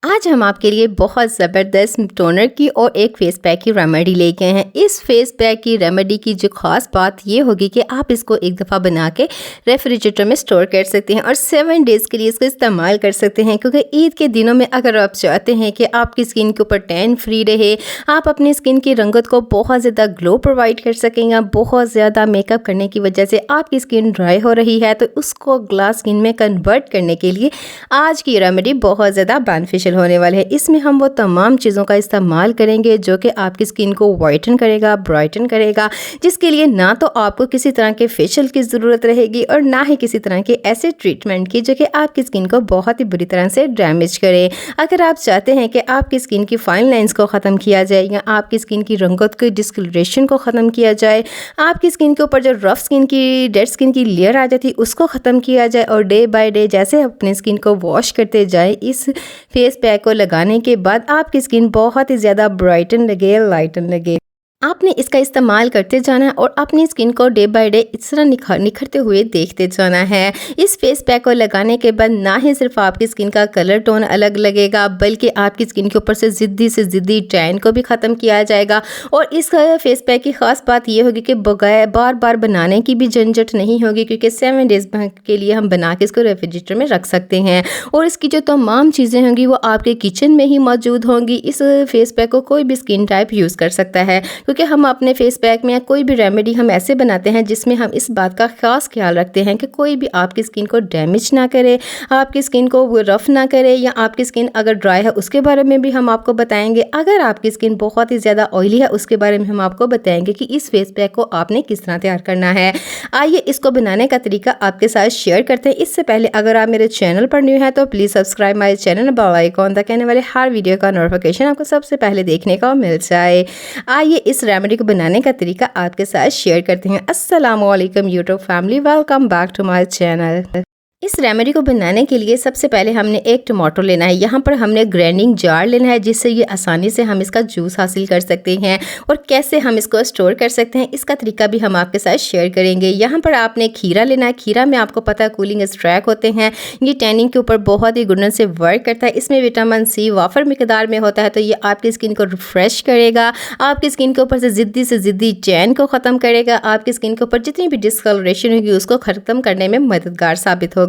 आज हम आपके लिए बहुत ज़बरदस्त टोनर की और एक फेस पैक की रेमेडी लेके आए हैं। इस फेस पैक की रेमेडी की जो ख़ास बात ये होगी कि आप इसको एक दफ़ा बना के रेफ्रिजरेटर में स्टोर कर सकते हैं और 7 डेज़ के लिए इसको इस्तेमाल कर सकते हैं। क्योंकि ईद के दिनों में अगर आप चाहते हैं कि आपकी स्किन के ऊपर टैन फ्री रहे, आप अपनी स्किन की रंगत को बहुत ज़्यादा ग्लो प्रोवाइड कर सकेंगे। बहुत ज़्यादा मेकअप करने की वजह से आपकी स्किन ड्राई हो रही है, तो उसको ग्लास स्किन में कन्वर्ट करने के लिए आज की रेमेडी बहुत ज़्यादा बेनिफिशियल होने वाले हैं। इसमें हम वो तमाम चीज़ों का इस्तेमाल करेंगे जो कि आपकी स्किन को वाइटन करेगा, ब्राइटन करेगा, जिसके लिए ना तो आपको किसी तरह के फेशियल की ज़रूरत रहेगी और ना ही किसी तरह के ऐसे ट्रीटमेंट की जो कि आपकी स्किन को बहुत ही बुरी तरह से डैमेज करे। अगर आप चाहते हैं कि आपकी स्किन की फाइन लाइंस को ख़त्म किया जाए या आपकी स्किन की रंगत की डिस्कलरेशन को ख़त्म किया जाए, आपकी स्किन के ऊपर जो रफ स्किन की डेड स्किन की लेयर आ जाती है उसको ख़त्म किया जाए और डे बाय डे जैसे अपनी स्किन को वॉश करते जाए, इस फेस पैक को लगाने के बाद आपकी स्किन बहुत ही ज़्यादा ब्राइटन लगे, लाइटन लगे। आपने इसका इस्तेमाल करते जाना है और अपनी स्किन को डे बाय डे इस तरह निखरते हुए देखते जाना है। इस फेस पैक को लगाने के बाद ना ही सिर्फ आपकी स्किन का कलर टोन अलग लगेगा, बल्कि आपकी स्किन के ऊपर से ज़िद्दी टैन को भी ख़त्म किया जाएगा। और इस फेस पैक की ख़ास बात ये होगी कि बगैर बार बार बनाने की भी झंझट नहीं होगी, क्योंकि 7 डेज़ के लिए हम बना के इसको रेफ्रिजरेटर में रख सकते हैं और इसकी जो तमाम चीज़ें होंगी वो आपके किचन में ही मौजूद होंगी। इस फेस पैक को कोई भी स्किन टाइप यूज़ कर सकता है, क्योंकि हम अपने फेस पैक में या कोई भी रेमेडी हम ऐसे बनाते हैं जिसमें हम इस बात का खास ख्याल रखते हैं कि कोई भी आपकी स्किन को डैमेज ना करे, आपकी स्किन को वो रफ ना करे, या आपकी स्किन अगर ड्राई है उसके बारे में भी हम आपको बताएंगे। अगर आपकी स्किन बहुत ही ज़्यादा ऑयली है उसके बारे में हम आपको बताएंगे कि इस फेस पैक को आपने किस तरह तैयार करना है। आइए इसको बनाने का तरीका आपके साथ शेयर करते हैं। इससे पहले अगर आप मेरे चैनल पर न्यू है तो please subscribe my channel, bell icon ताकि आने वाले हर वीडियो का नोटिफिकेशन आपको सबसे पहले देखने को मिल जाए। आइए इस रेमेडी को बनाने का तरीका आपके साथ शेयर करते हैं। अस्सलाम वालेकुम YouTube family, welcome back to my channel. इस रेमेडी को बनाने के लिए सबसे पहले हमने एक टमाटो लेना है। यहाँ पर हमने ग्राइंडिंग जार लेना है जिससे ये आसानी से हम इसका जूस हासिल कर सकते हैं और कैसे हम इसको स्टोर कर सकते हैं इसका तरीका भी हम आपके साथ शेयर करेंगे। यहाँ पर आपने खीरा लेना है। खीरा में आपको पता है कूलिंग स्ट्रैक होते हैं, ये टैनिंग के ऊपर बहुत ही गुडनेस से वर्क करता है। इसमें विटामिन सी वाफर मिकदार में होता है, तो ये आपकी स्किन को रिफ्रेश करेगा, आपकी स्किन के ऊपर से ज़िद्दी टैन को ख़त्म करेगा, आपकी स्किन के ऊपर जितनी भी डिस्कलरेशन होगी उसको ख़त्म करने में मददगार साबित होगा।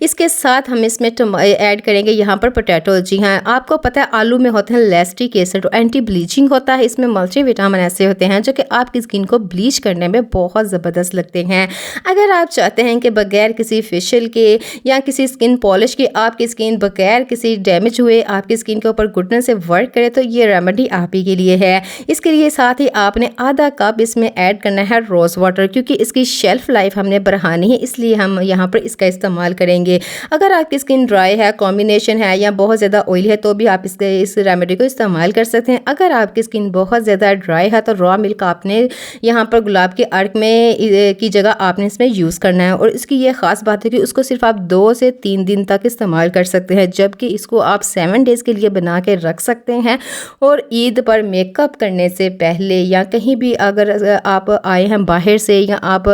इसके साथ हम इसमें ऐड करेंगे यहाँ पर पोटैटो। जी हाँ, आपको पता है आलू में होते हैं लैक्टिक एसिड, एंटी ब्लीचिंग होता है। इसमें मल्टीविटामिन ऐसे होते हैं जो कि आपकी स्किन को ब्लीच करने में बहुत ज़बरदस्त लगते हैं। अगर आप चाहते हैं कि बगैर किसी फेशियल के या किसी स्किन पॉलिश के आपकी स्किन बगैर किसी डैमेज हुए आपकी स्किन के ऊपर गुडनेस से वर्क करे, तो ये रेमेडी आप ही के लिए है। इसके लिए साथ ही आपने आधा कप इसमें ऐड करना है रोज़ वाटर, क्योंकि इसकी शेल्फ लाइफ हमने बढ़ानी है, इसलिए हम यहाँ पर इसका इस्तेमाल करेंगे। अगर आपकी स्किन ड्राई है, कॉम्बिनेशन है या बहुत ज़्यादा ऑयली है तो भी आप इस रेमेडी को इस्तेमाल कर सकते हैं। अगर आपकी स्किन बहुत ज़्यादा ड्राई है तो रॉ मिल्क आपने यहाँ पर गुलाब के अर्क में की जगह आपने इसमें यूज़ करना है। और इसकी ये ख़ास बात है कि उसको सिर्फ आप 2 से 3 दिन तक इस्तेमाल कर सकते हैं, जबकि इसको आप 7 डेज़ के लिए बना के रख सकते हैं। और ईद पर मेकअप करने से पहले या कहीं भी अगर आप आए हैं बाहर से या आप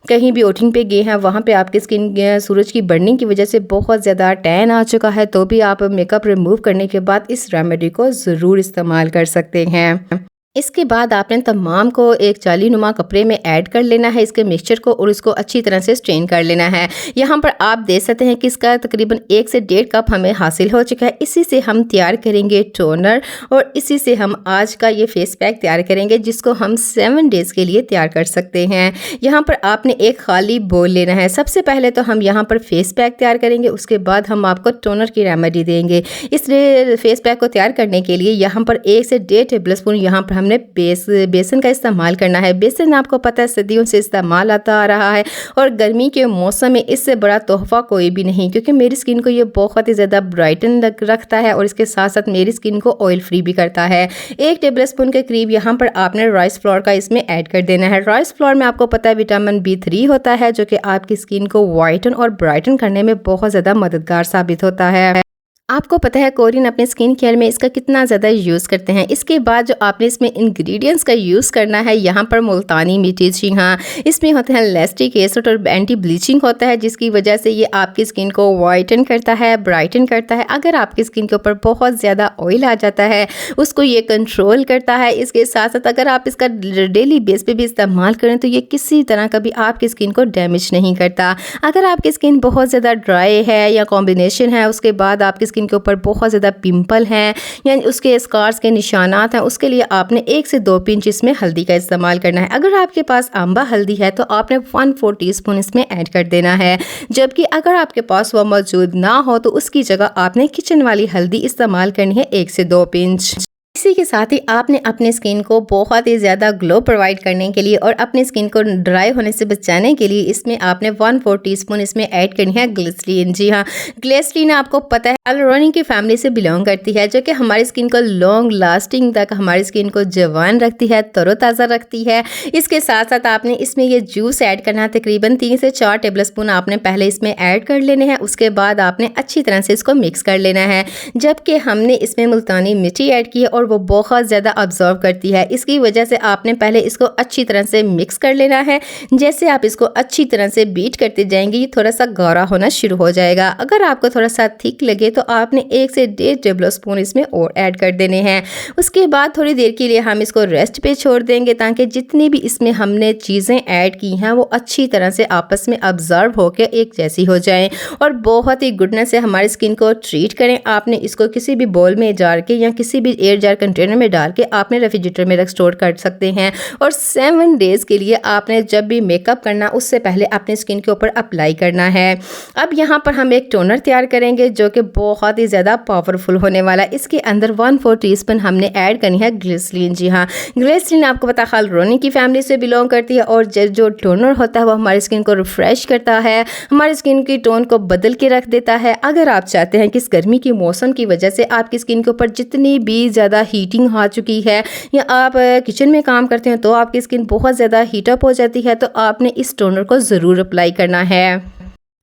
कहीं भी आउटिंग पे गए हैं, वहाँ पे आपकी स्किन सूरज की बर्निंग की वजह से बहुत ज़्यादा टैन आ चुका है, तो भी आप मेकअप रिमूव करने के बाद इस रेमेडी को ज़रूर इस्तेमाल कर सकते हैं। इसके बाद आपने तमाम को एक जालीनुमा कपड़े में ऐड कर लेना है इसके मिक्सचर को और इसको अच्छी तरह से स्ट्रेन कर लेना है। यहाँ पर आप देख सकते हैं कि इसका तकरीबन 1 से 1.5 कप हमें हासिल हो चुका है। इसी से हम तैयार करेंगे टोनर और इसी से हम आज का ये फेस पैक तैयार करेंगे जिसको हम 7 डेज़ के लिए तैयार कर सकते हैं। यहाँ पर आपने एक खाली बोल लेना है। सबसे पहले तो हम यहाँ पर फेस पैक तैयार करेंगे, उसके बाद हम आपको टोनर की रेमेडी देंगे। इस फेस पैक को तैयार करने के लिए यहाँ पर 1 से 1.5 टेबल स्पून यहाँ पर हमने बेसन का इस्तेमाल करना है। बेसन आपको पता है सदियों से इस्तेमाल आता आ रहा है और गर्मी के मौसम में इससे बड़ा तोहफा कोई भी नहीं, क्योंकि मेरी स्किन को ये बहुत ही ज़्यादा ब्राइटन रखता है और इसके साथ साथ मेरी स्किन को ऑयल फ्री भी करता है। 1 टेबल स्पून के करीब यहाँ पर आपने राइस फ्लोर का इसमें ऐड कर देना है। राइस फ्लोर में आपको पता है विटामिन B3 होता है जो कि आपकी स्किन को वाइटन और ब्राइटन करने में बहुत ज़्यादा मददगार साबित होता है। आपको पता है कोरियन अपने स्किन केयर में इसका कितना ज़्यादा यूज़ करते हैं। इसके बाद जो आपने इसमें इंग्रेडिएंट्स का यूज़ करना है, यहाँ पर मुल्तानी मिट्टी, जी हाँ, इसमें होते हैं लैक्टिक एसिड और एंटी ब्लीचिंग होता है, जिसकी वजह से ये आपकी स्किन को वाइटन करता है, ब्राइटन करता है। अगर आपकी स्किन के ऊपर बहुत ज़्यादा ऑयल आ जाता है, उसको ये कंट्रोल करता है। इसके साथ साथ अगर आप इसका डेली बेस पे भी इस्तेमाल करें तो ये किसी तरह का भी आपकी स्किन को डैमेज नहीं करता। अगर आपकी स्किन बहुत ज़्यादा ड्राई है या कॉम्बिनेशन है, उसके बाद आपकी स्किन के ऊपर बहुत ज़्यादा पिंपल हैं या उसके स्कार्स के निशानात हैं, उसके लिए आपने 1 से 2 पिंच इसमें हल्दी का इस्तेमाल करना है। अगर आपके पास अंबा हल्दी है तो आपने 1/4 टीस्पून इसमें ऐड कर देना है, जबकि अगर आपके पास वो मौजूद ना हो तो उसकी जगह आपने किचन वाली हल्दी इस्तेमाल करनी है 1 से 2 पिंच। इसी के साथ ही आपने अपने स्किन को बहुत ही ज़्यादा ग्लो प्रोवाइड करने के लिए और अपनी स्किन को ड्राई होने से बचाने के लिए इसमें आपने 1/4 टीस्पून इसमें ऐड करनी है ग्लिसरीन। जी हाँ, ग्लिसरीन आपको पता है हियालुरोनिक की फैमिली से बिलोंग करती है, जो कि हमारी स्किन को लॉन्ग लास्टिंग तक हमारी स्किन को जवान रखती है, तरोताज़ा रखती है। इसके साथ साथ आपने इसमें ये जूस ऐड करना है, तकरीबन 3 से 4 टेबल स्पून आपने पहले इसमें ऐड कर लेने हैं। उसके बाद आपने अच्छी तरह से इसको मिक्स कर लेना है, जबकि हमने इसमें मुल्तानी मिट्टी ऐड की है और वो बहुत ज़्यादा अब्जॉर्व करती है। इसकी वजह से आपने पहले इसको अच्छी तरह से मिक्स कर लेना है। जैसे आप इसको अच्छी तरह से बीट करते जाएंगे ये थोड़ा सा गाढ़ा होना शुरू हो जाएगा। अगर आपको थोड़ा सा थिक लगे तो आपने 1 से 1.5 टेबल स्पून इसमें और ऐड कर देने हैं। उसके बाद थोड़ी देर के लिए हम इसको रेस्ट पे छोड़ देंगे, ताकि जितनी भी इसमें हमने चीज़ें ऐड की हैं वो अच्छी तरह से आपस में अब्जॉर्व होकर एक जैसी हो जाएं और बहुत ही गुडनेस से हमारी स्किन को ट्रीट करें। आपने इसको किसी भी बोल में जार के या किसी भी एयर जार कंटेनर में डाल के आपने रेफ्रिजरेटर में रख स्टोर कर सकते हैं और 7 डेज़ के लिए आपने जब भी मेकअप करना उससे पहले अपने स्किन के ऊपर अप्लाई करना है। अब यहाँ पर हम एक टोनर तैयार करेंगे जो कि बहुत ही ज़्यादा पावरफुल होने वाला है। इसके अंदर 1/4 टीस्पून हमने ऐड करनी है ग्लिसरीन। जी हाँ, ग्लिसरीन आपको पता है हियालुरोनिक की फैमिली से बिलोंग करती है और जो टोनर होता है वो हमारी स्किन को रिफ्रेश करता है, हमारी स्किन की टोन को बदल के रख देता है। अगर आप चाहते हैं कि इस गर्मी की मौसम की वजह से आपकी स्किन के ऊपर जितनी भी ज़्यादा हीटिंग आ चुकी है या आप किचन में काम करते हैं तो आपकी स्किन बहुत ज़्यादा हीटअप हो जाती है, तो आपने इस टोनर को ज़रूर अप्लाई करना है।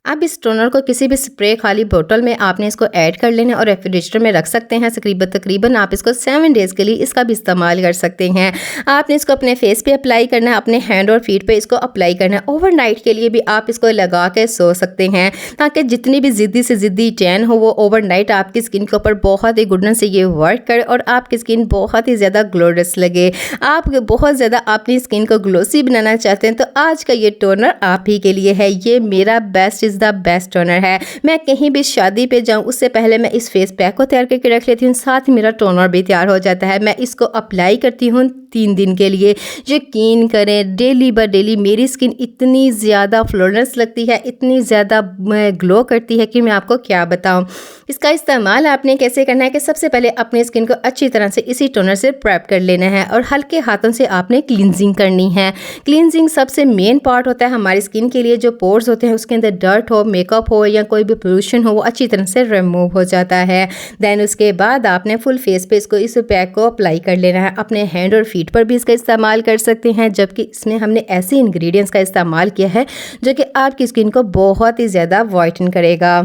अब इस टोनर को किसी भी स्प्रे खाली बोतल में आपने इसको ऐड कर लेना और रेफ्रिजरेटर में रख सकते हैं। तकरीबन आप इसको 7 डेज़ के लिए इसका भी इस्तेमाल कर सकते हैं। आपने इसको अपने फेस पे अप्लाई करना है, अपने हैंड और फीट पे इसको अप्लाई करना है। ओवरनाइट के लिए भी आप इसको लगा के सो सकते हैं, ताकि जितनी भी ज़िद्दी से ज़िद्दी टैन हो वो ओवरनाइट आपकी स्किन के ऊपर बहुत ही गुडनेस से ये वर्क करे और आपकी स्किन बहुत ही ज़्यादा ग्लोरस लगे। आप बहुत ज़्यादा अपनी स्किन को ग्लोसी बनाना चाहते हैं तो आज का ये टोनर आप ही के लिए है। ये मेरा द बेस्ट टोनर है। मैं कहीं भी शादी पे जाऊं उससे पहले मैं इस फेस पैक को तैयार करके रख लेती हूँ, साथ ही मेरा टोनर भी तैयार हो जाता है। मैं इसको अप्लाई करती हूँ 3 दिन के लिए। यकीन करें डेली बाय डेली मेरी स्किन इतनी ज़्यादा फ्लोरेंस लगती है, इतनी ज़्यादा ग्लो करती है कि मैं आपको क्या बताऊँ। इसका इस्तेमाल आपने कैसे करना है कि सबसे पहले अपनी स्किन को अच्छी तरह से इसी टोनर से प्रेप कर लेना है और हल्के हाथों से आपने क्लींजिंग करनी है। क्लींजिंग सबसे मेन पार्ट होता है हमारी स्किन के लिए। जो पोर्स होते हैं उसके अंदर डर्ट हो, मेकअप हो या कोई भी पोल्यूशन हो वो अच्छी तरह से रिमूव हो जाता है। देन उसके बाद आपने फुल फेस पे इसको इस पैक को अप्लाई कर लेना है। अपने हैंड और फीट पर भी इसका इस्तेमाल कर सकते हैं, जबकि इसमें हमने ऐसे इंग्रेडिएंट्स का इस्तेमाल किया है जो कि आपकी स्किन को बहुत ही ज़्यादा वाइटन करेगा।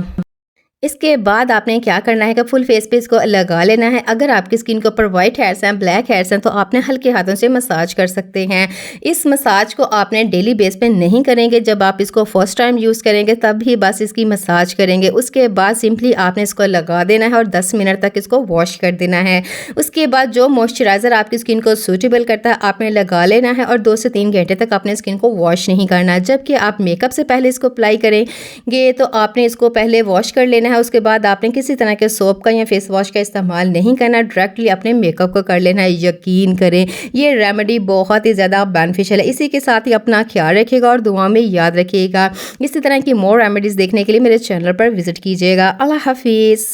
इसके बाद आपने क्या करना है कि फुल फेस पे इसको लगा लेना है। अगर आपकी स्किन के ऊपर वाइट हेयर्स हैं, ब्लैक हेयर्स हैं तो आपने हल्के हाथों से मसाज कर सकते हैं। इस मसाज को आपने डेली बेस पे नहीं करेंगे, जब आप इसको फर्स्ट टाइम यूज़ करेंगे तब ही बस इसकी मसाज करेंगे। उसके बाद सिंपली आपने इसको लगा देना है और 10 मिनट तक इसको वॉश कर देना है। उसके बाद जो मॉइस्चराइज़र आपकी स्किन को सूटेबल करता है आपने लगा लेना है और 2 से 3 घंटे तक अपने स्किन को वॉश नहीं करना है। जबकि आप मेकअप से पहले इसको अप्लाई करेंगे तो आपने इसको पहले वॉश कर लेना है। उसके बाद आपने किसी तरह के सोप का या फेस वॉश का इस्तेमाल नहीं करना, डायरेक्टली अपने मेकअप को कर लेना है। यकीन करें ये रेमेडी बहुत ही ज़्यादा बेनिफिशियल है। इसी के साथ ही अपना ख्याल रखिएगा और दुआ में याद रखिएगा। इसी तरह की मोर रेमेडीज़ देखने के लिए मेरे चैनल पर विजिट कीजिएगा। अल्लाह हाफिज़।